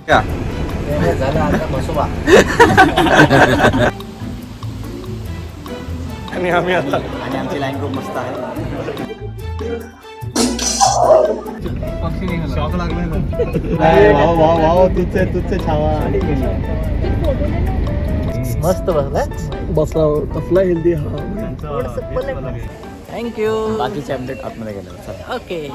का झालं आता बसोबा. आणि आम्ही आता आणि आमची लाईन खूप मस्त आहे. शॉक लागलाय ना. तुझे छावा मस्त बसला कसला हेल्दी हा. थँक्यू. बाकीचे अपडेट आतमध्ये गेलो. ओके.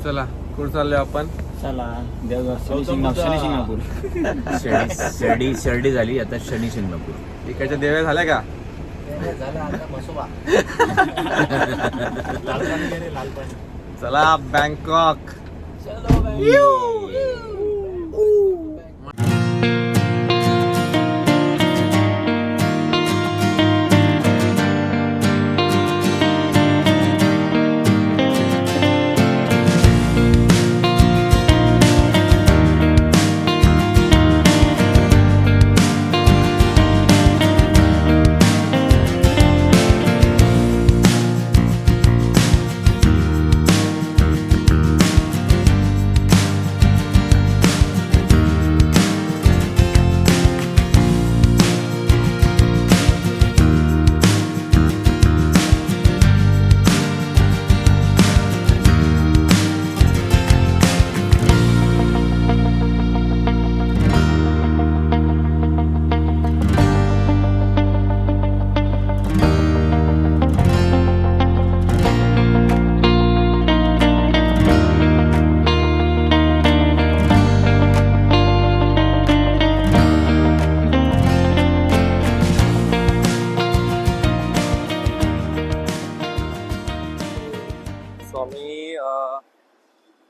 चला कुठं चाललोय आपण? चला देवदर्शन शिंगणापूर. शिर्डी झाली आता शनी शिंगणापूर. इकडच्या देव्या झाल्या का? झालं आता बसोबा. चला बँकॉक.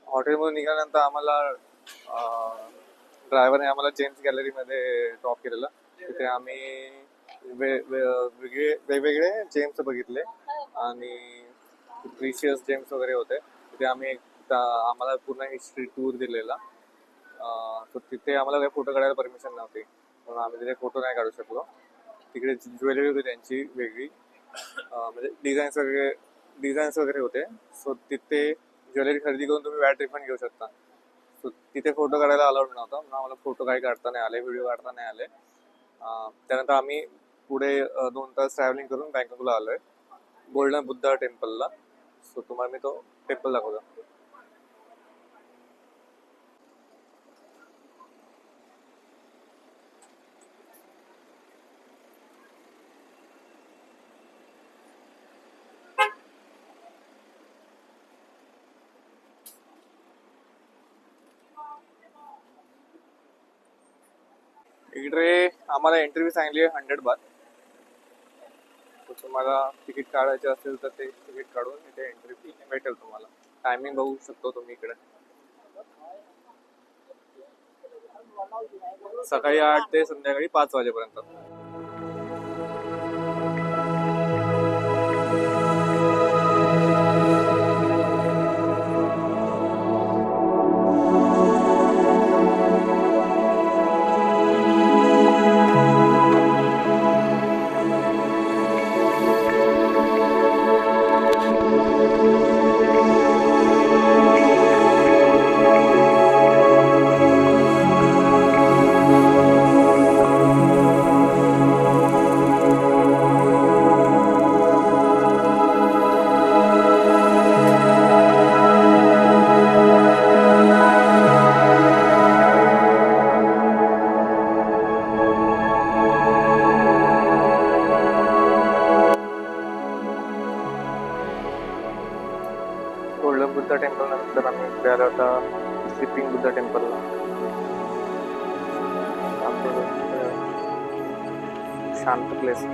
हॉटेलमधून निघाल्यानंतर आम्हाला ड्रायव्हरने आम्हाला जेम्स गॅलरीमध्ये ड्रॉप केलेलं. तिथे आम्ही वेगवेगळे जेम्स बघितले आणि प्रिशियस जेम्स वगैरे होते. तिथे आम्ही आम्हाला पूर्ण हिस्ट्री टूर दिलेला. तर तिथे आम्हाला काही फोटो काढायला परमिशन नव्हती म्हणून आम्ही तिथे फोटो नाही काढू शकलो. तिकडे ज्वेलरी होती त्यांची वेगळी, म्हणजे डिझाईन्स वगैरे होते. सो तिथे ज्वेलरी खरेदी करून तुम्ही वॅट रिफंड घेऊ शकता. सो तिथे फोटो काढायला अलाउड नव्हता म्हणून आम्हाला फोटो काही काढता नाही आले, व्हिडिओ काढता नाही आले. त्यानंतर आम्ही पुढे 2 तास ट्रॅव्हलिंग करून बँकॉकला आलोय, गोल्डन बुद्धा टेम्पलला. सो तुम्हाला मी तो टेम्पल दाखवतो. इकडे आम्हाला एंट्री फी सांगली आहे 100 बात. तुम्हाला तिकीट काढायचे असेल तर ते तिकीट काढून इथे एंट्री फी भेटेल तुम्हाला. टायमिंग बघू शकतो तुम्ही इकडे. सकाळी 8 ते संध्याकाळी 5 वाजेपर्यंत. गोल्डन बुद्धा टेम्पल नंतर आम्ही इकडे आलो आता स्लिपिंग बुद्धा टेम्पलला. शांत प्लेस.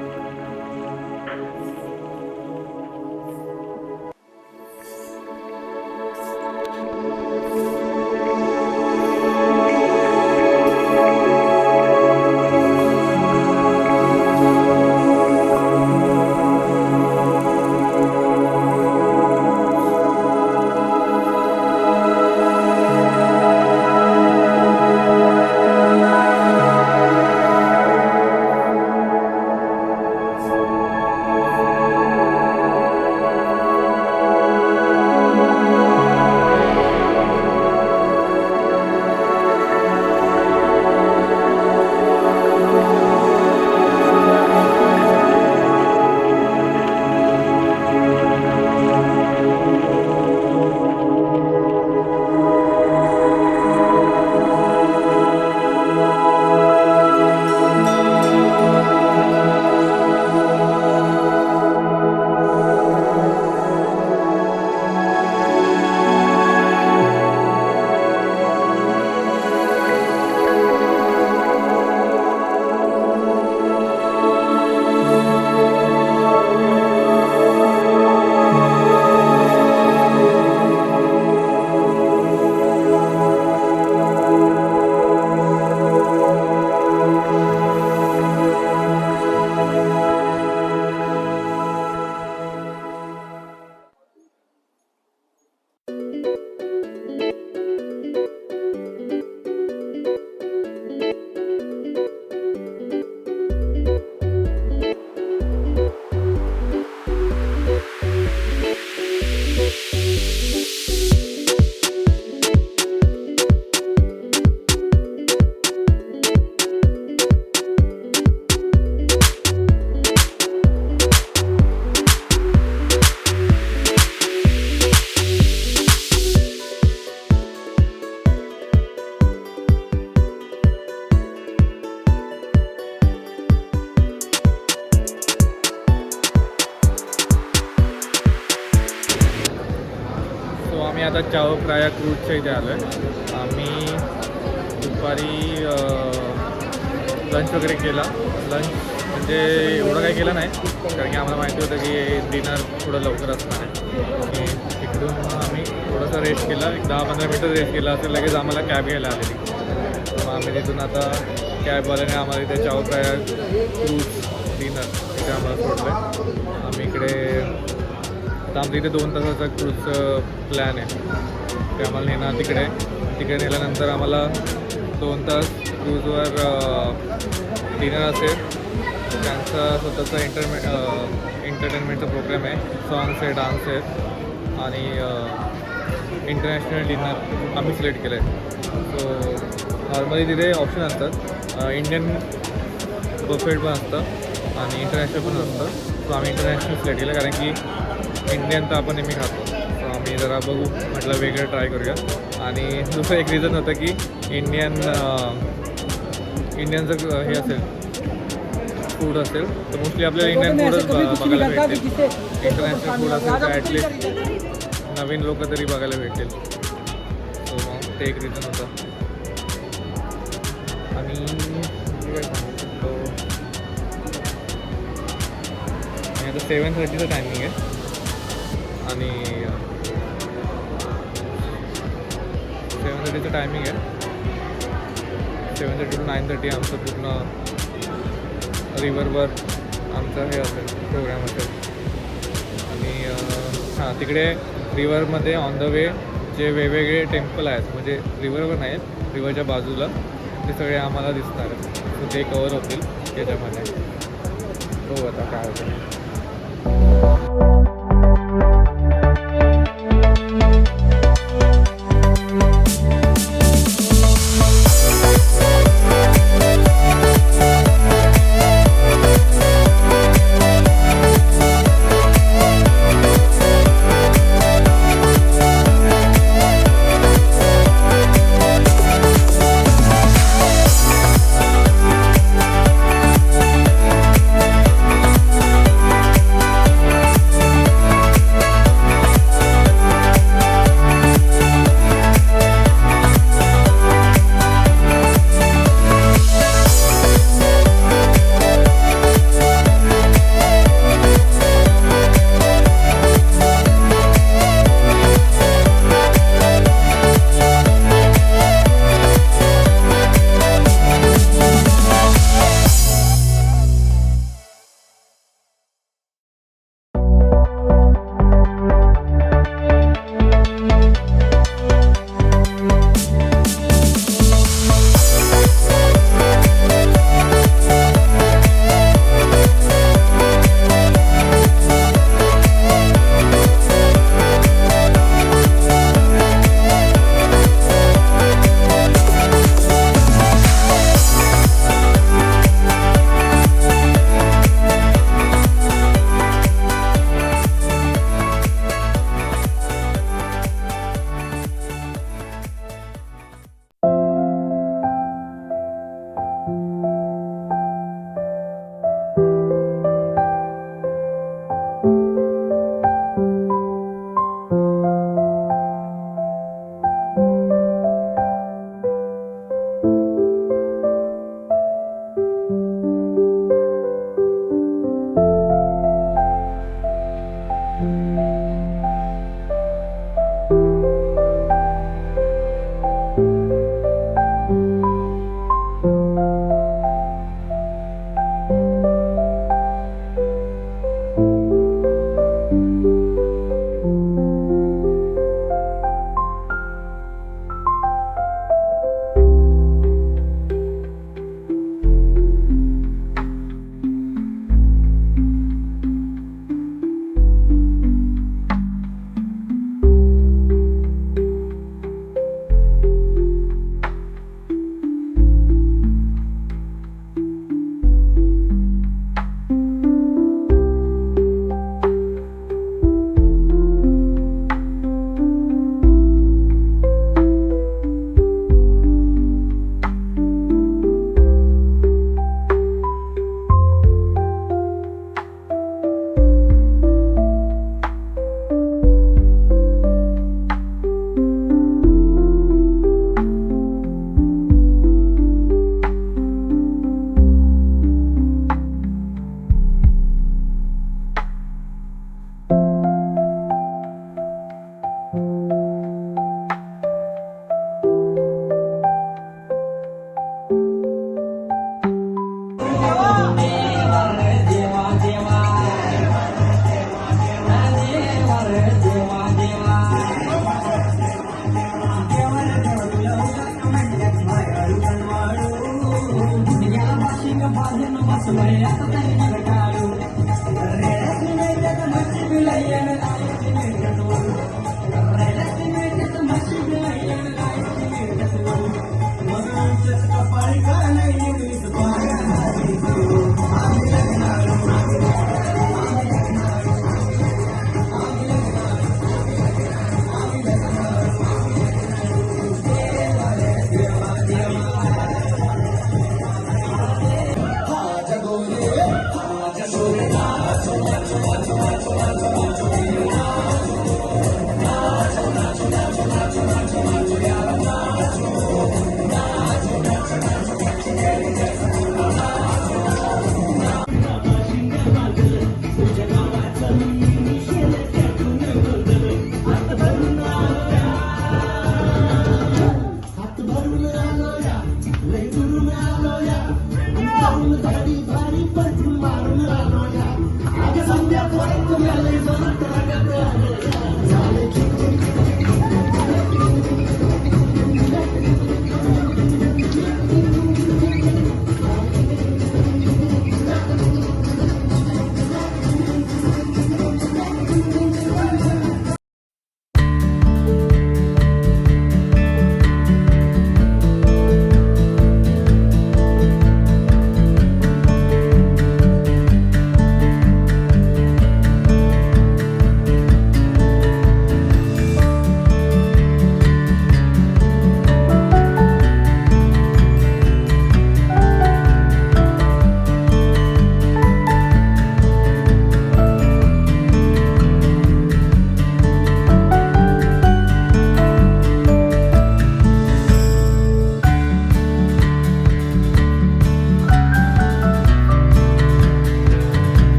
आता चाओ प्राया क्रूजच्या इथे आलो आहे. आम्ही दुपारी लंच वगैरे केला. लंच म्हणजे एवढं काही केलं नाही कारण की आम्हाला माहिती होतं की डिनर थोडं लवकर असणार आहे. आणि तिकडून आम्ही थोडंसं रेस्ट केला, एक 10-15 मिनटं रेस्ट केला असेल, लगेच आम्हाला कॅब घ्यायला आलेली. मग आम्ही तिथून आता कॅबवाल्याने आम्हाला इथे चाओ प्राया क्रूज डिनर इथे आम्हाला सोडलं आहे. आम्ही इकडे आता आमच्या इथे 2 तासाचा क्रूजचं प्लॅन आहे. ते आम्हाला नेणार तिकडे नेल्यानंतर आम्हाला 2 तास क्रूजवर डिनर असेल. त्यांचा स्वतःचा एंटरटेनमेंटचा प्रोग्राम आहे. सॉंग्स आहे, डान्स आहेत आणि इंटरनॅशनल डिनर आम्ही सिलेक्ट केलं आहे. सो नॉर्मली तिथे ऑप्शन असतात, इंडियन बफेट पण असतं आणि इंटरनॅशनल पण असतं. सो आम्ही इंटरनॅशनल सिलेक्ट केलं कारण की इंडियन तर आपण नेहमी खातो. सो आम्ही जरा बघू म्हटलं वेगळं ट्राय करूया. आणि दुसरं एक रिझन होतं की इंडियनचं हे असेल फूड असेल तर मोस्टली आपल्याला इंडियन फूडच बघायला भेटेल. इंटरनॅशनल फूड असेल तर ॲटलिस्ट नवीन लोक तरी बघायला भेटेल. सो मग ते एक रिझन होतं. आणि काय सांगू शकतो, आणि आता 7:30चं टायमिंग आहे आणि 7:30चं टायमिंग आहे. 7:30 to 9:30 आमचं पूर्ण रिव्हरवर आमचं हे असेल, प्रोग्राम असेल. आणि तिकडे रिव्हरमध्ये ऑन द वे जे वेगवेगळे टेम्पल आहेत, म्हणजे रिव्हरवर नाही आहेत, रिव्हरच्या बाजूला, ते सगळे आम्हाला दिसणार आहेत. सो ते कवर होतील त्याच्यामध्ये. हो आता काय होतं.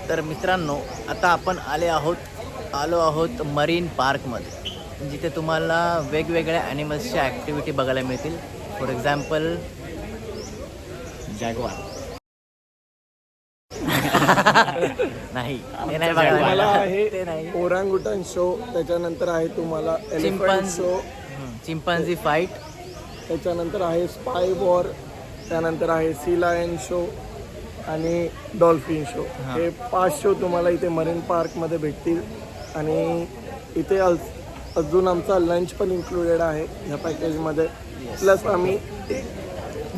तर मित्रांनो, आता आपण आलो आहोत मरीन पार्कमध्ये, जिथे तुम्हाला वेगवेगळ्या ॲनिमल्सच्या ॲक्टिव्हिटी बघायला मिळतील. For example Jaguar. नाही, ते नाही बघायला तुम्हाला मिळणार. आहे ते नाही. ओरांगुटन शो, त्याच्यानंतर आहे तुम्हाला एलिफंट शो, चिंपांझी फाईट, त्याच्यानंतर आहे स्पाय वॉर, त्यानंतर आहे सी लायन शो आणि डॉल्फिन शो. हे 5 शो तुम्हाला इथे मरीन पार्कमध्ये भेटतील. आणि इथे अजून आमचा लंच पण इन्क्लुडेड आहे ह्या पॅकेजमध्ये. प्लस आम्ही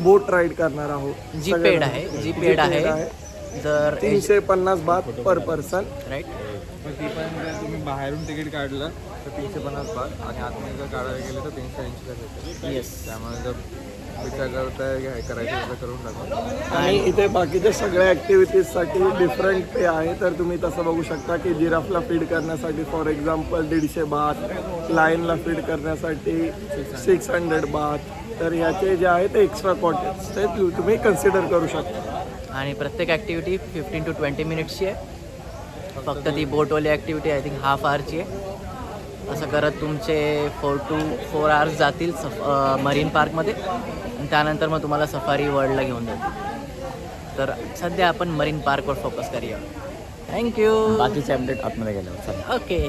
बोट राईड करणार आहोत. जी पेड आहे, जी पेड आहे. जर 350 बात पर पर्सन. राईट. पण ती पण जर तुम्ही बाहेरून तिकीट काढलं तर 350 बात आणि आतमध्ये जर काढायला गेलं तर 380ला भेटेल. येस. त्यामुळे जर विचार करताय घ्याय करायचं तर करून टाका. आणि इथे बाकीच्या सगळ्या ॲक्टिव्हिटीजसाठी डिफरंट पे आहे. तर तुम्ही तसं बघू शकता की जिराफला फीड करण्यासाठी फॉर एक्झाम्पल 150 बात, लायनला फीड करण्यासाठी 600 बात. तर ह्याचे जे आहे ते एक्स्ट्रा कॉटेज ते तुम्ही कन्सिडर करू शकता. आणि प्रत्येक ॲक्टिव्हिटी 15 to 20 मिनिट्सची आहे. फक्त ती बोटवाली ॲक्टिव्हिटी आय थिंक हाफ आवरची आहे. असं करत तुमचे 4 to 4 hours जातील मरीन पार्कमध्ये. आणि त्यानंतर मग तुम्हाला सफारी वर्ल्डला घेऊन जातील. तर सध्या आपण मरीन पार्कवर फोकस करूया. थँक्यू. बाकीचे अपडेट आतमध्ये गेल्यावर. ओके.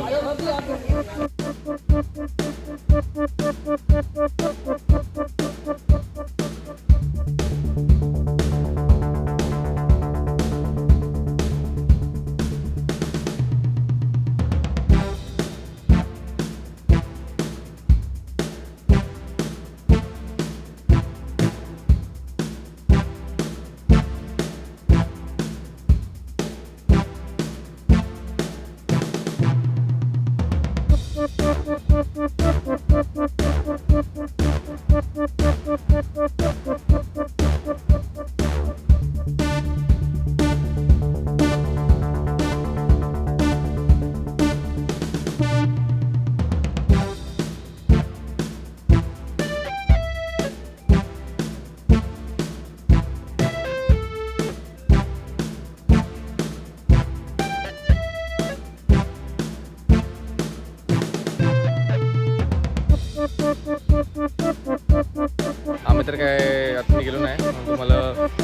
आम्ही तर काय आत गेलो नाही. तुम्हाला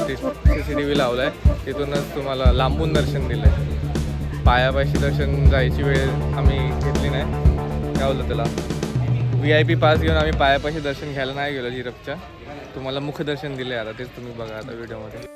CCTV लावलाय, तिथूनच तुम्हाला लांबून दर्शन दिलंय. पायापाशी दर्शन जायची वेळ आम्ही घेतली नाही. काय बोलतो त्याला VIP पास घेऊन आम्ही पायापाशी दर्शन घ्यायला नाही गेलो झिरपच्या. तुम्हाला मुखदर्शन दिले आता तेच तुम्ही बघा आता व्हिडिओमध्ये.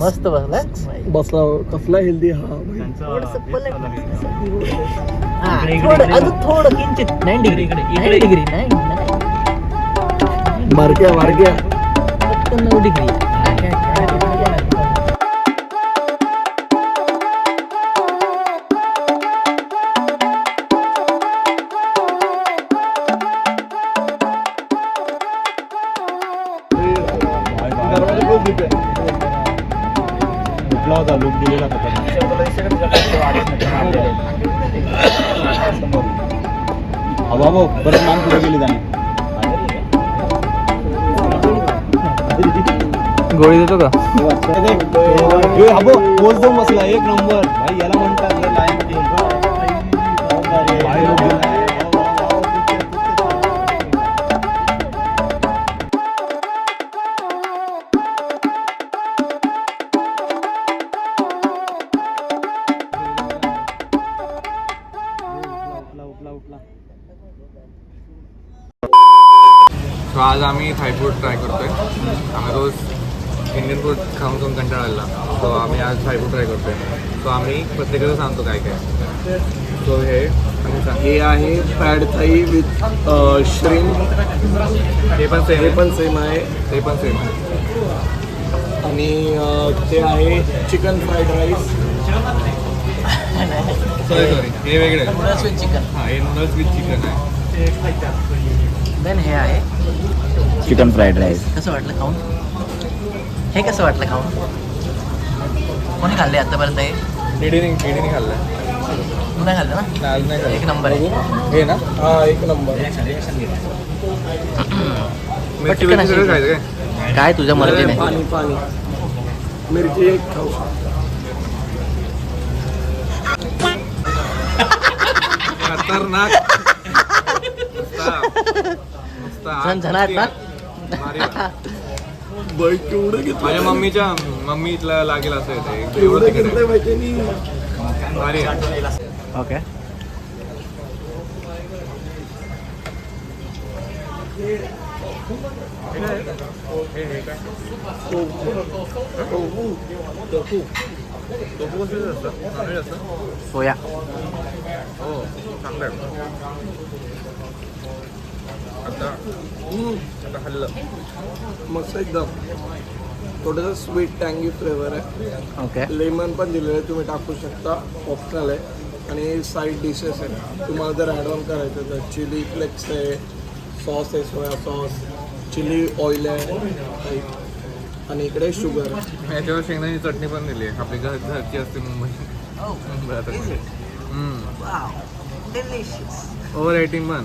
मस्त बसला बसला कसला हेल्दी हा अजून थोडं किंचित 9 डिग्री इकडे 9 डिग्री नाही बारक्या बारक्या फक्त 9 डिग्री दरवाजा खोल दीजिए. कुठला होता लुक दिलेला अबाबो परत मान पुढे गेली त्याने गोळी देतो का अबो पोच जाऊन बसला एक नंबर भाई याला म्हणतात लाईन सो आज आम्ही थाय फूड ट्राय करतोय. आम्ही रोज इंडियन फूड खाऊन खाऊन कंटाळा आला. सो आम्ही आज थाय फूड ट्राय करतोय. सो आम्ही प्रत्येकाला सांगतो काय काय. सो हे आहे पॅड थाई विथ श्रिम्प. हे पण सेम हे पण सेम आहे. ते पण सेम आहे. आणि ते आहे चिकन फ्राईड राईस. सॉरी हे वेगळे आहे. Noodles with chicken. हां हे नूडल्स विथ चिकन आहे. देन हे आहे. चिकन फ्राईड राईस कसं वाटलं खाऊन? हे कसं वाटलं खाऊन? कोणी खाल्ले आतापर्यंत हे? टीडीने खाल्लं. तू नाही खाल्लं ना? आज नाही खाल्लं. एक नंबर आहे. हे ना हा एक नंबर. मिरची पटकन बिरची सगळं अशी- खायचं काय? काय तुझ्या मर्जीने? पाणी पाणी. मिरची एक खाऊ. खतरनाक. झणझणाट ना? भारी आहे. बाई केवढं घेतलं. माझ्या मम्मीला लागेल असं येते एवढं केवढं तिकडे घेतलंय माहिती नाही. भारी आहे. ओके. सोया. हो चांगलं आहे. आता हल्लं. मस्त एकदम. थोडंसं स्वीट टँगी फ्लेवर आहे. ओके. लेमन पण दिलेलं आहे, तुम्ही टाकू शकता, ऑप्शनल आहे. आणि साईड डिशेस आहे, तुम्हाला जर ॲड ऑन करायचं तर चिली फ्लेक्स आहे, सॉस आहे, सोया सॉस, चिली ऑइल आहे, आणि इकडे शुगर आहे. याच्यावर शेंगदाण्याची चटणी पण दिली आहे. आपली घरची असते मुंबईत. ओव्हर रेटिंग पण.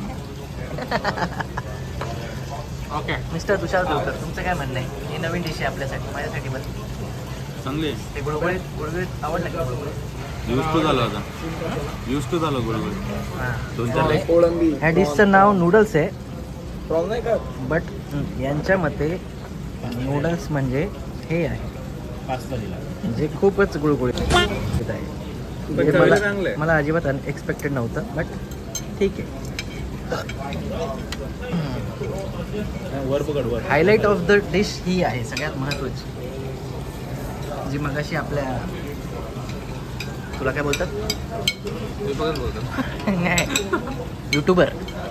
ओके. मिस्टर तुषार देवकर, तुमचं काय म्हणणं आहे? ही नवीन डिश आहे आपल्यासाठी, माझ्यासाठी पण. चांगली ते गुळगुळीत गुळगुळीत आवडलं का गुळगुळीत? यूज टू झालं होता यूज टू झालं बरोबर हां. 2-4 कोळंबी ह्या डिशचं नाव नूडल्स आहे, प्रॉन नाही का? बट यांच्या मते नूडल्स म्हणजे हे आहे, म्हणजे खूपच गुळगुळीत आहे. पण हे चवीला चांगलं आहे. मला अजिबात अनएक्सपेक्टेड नव्हतं, बट ठीक आहे. वर पकड वर हायलाईट ऑफ द डिश ही आहे सगळ्यात महत्त्वाची, जी मगाशी आपल्या तुला काय बोलतात ते बघत बोलतो. नाही यूट्यूबर,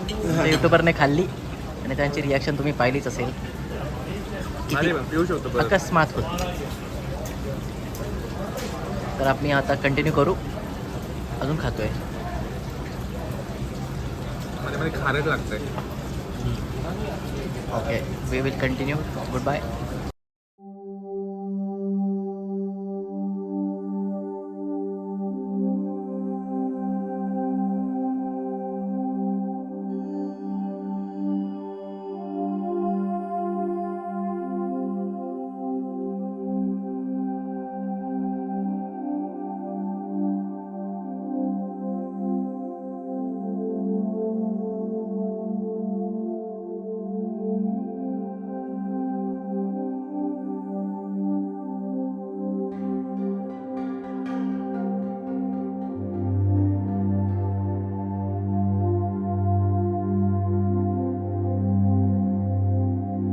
त्या यूट्यूबरने खाल्ली आणि त्यांची रिॲक्शन तुम्ही पाहिलीच असेल. अरे बा, पिऊ शकतो परत. अकस्मात होत. तर आम्ही आता कंटिन्यू करू, अजून खातोय. मध्ये मध्ये खारट लागतंय. Okay, we will continue. Good bye.